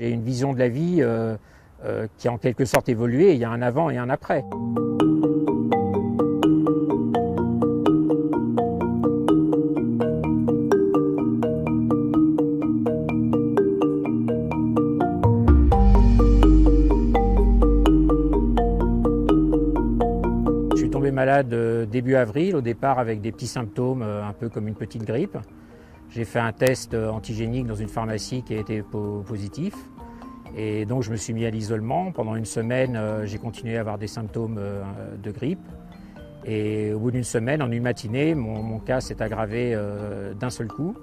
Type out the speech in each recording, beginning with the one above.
J'ai une vision de la vie qui a en quelque sorte évolué. Il y a un avant et un après. Je suis tombé malade début avril, au départ avec des petits symptômes, un peu comme une petite grippe. J'ai fait un test antigénique dans une pharmacie qui a été positif. Et donc je me suis mis à l'isolement. Pendant une semaine, j'ai continué à avoir des symptômes de grippe. Et au bout d'une semaine, en une matinée, mon cas s'est aggravé d'un seul coup.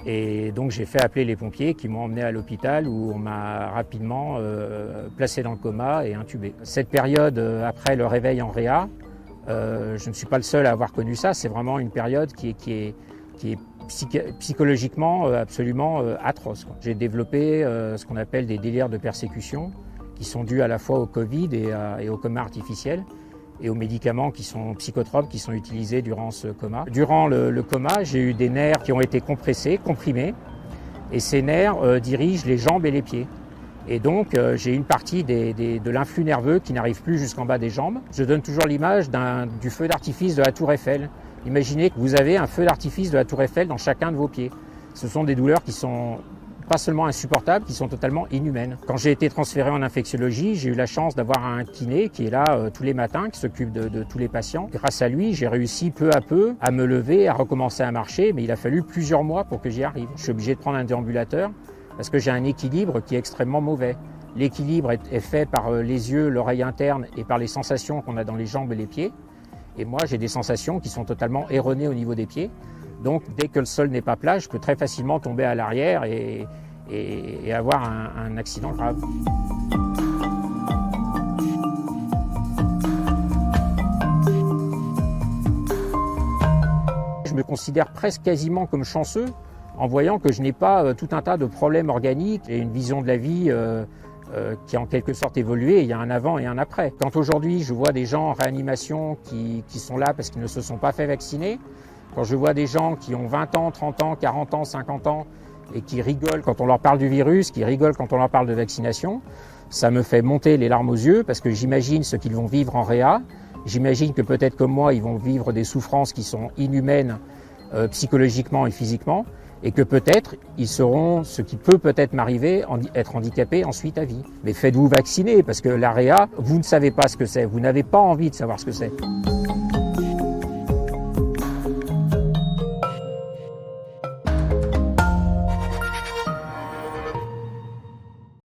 Et donc j'ai fait appeler les pompiers qui m'ont emmené à l'hôpital où on m'a rapidement placé dans le coma et intubé. Cette période après le réveil en réa, je ne suis pas le seul à avoir connu ça. C'est vraiment une période qui est psychologiquement absolument atroce. J'ai développé ce qu'on appelle des délires de persécution qui sont dus à la fois au Covid et au coma artificiel et aux médicaments qui sont psychotropes qui sont utilisés durant ce coma. Durant le coma, j'ai eu des nerfs qui ont été compressés, comprimés, et ces nerfs dirigent les jambes et les pieds. Et donc j'ai une partie de l'influx nerveux qui n'arrive plus jusqu'en bas des jambes. Je donne toujours l'image du feu d'artifice de la Tour Eiffel. Imaginez que vous avez un feu d'artifice de la Tour Eiffel dans chacun de vos pieds. Ce sont des douleurs qui sont pas seulement insupportables, qui sont totalement inhumaines. Quand j'ai été transféré en infectiologie, j'ai eu la chance d'avoir un kiné qui est là tous les matins, qui s'occupe de tous les patients. Grâce à lui, j'ai réussi peu à peu à me lever, à recommencer à marcher, mais il a fallu plusieurs mois pour que j'y arrive. Je suis obligé de prendre un déambulateur parce que j'ai un équilibre qui est extrêmement mauvais. L'équilibre est fait par les yeux, l'oreille interne et par les sensations qu'on a dans les jambes et les pieds. Et moi, j'ai des sensations qui sont totalement erronées au niveau des pieds. Donc, dès que le sol n'est pas plat, je peux très facilement tomber à l'arrière et avoir un accident grave. Je me considère presque quasiment comme chanceux en voyant que je n'ai pas tout un tas de problèmes organiques et une vision de la vie qui a en quelque sorte évolué. Il y a un avant et un après. Quand aujourd'hui je vois des gens en réanimation qui sont là parce qu'ils ne se sont pas fait vacciner, quand je vois des gens qui ont 20 ans, 30 ans, 40 ans, 50 ans et qui rigolent quand on leur parle du virus, qui rigolent quand on leur parle de vaccination, ça me fait monter les larmes aux yeux parce que j'imagine ce qu'ils vont vivre en réa. J'imagine que peut-être comme moi, ils vont vivre des souffrances qui sont inhumaines psychologiquement et physiquement et que peut-être ils seront, ce qui peut peut-être m'arriver, être handicapés ensuite à vie. Mais faites-vous vacciner parce que la réa, vous ne savez pas ce que c'est, vous n'avez pas envie de savoir ce que c'est.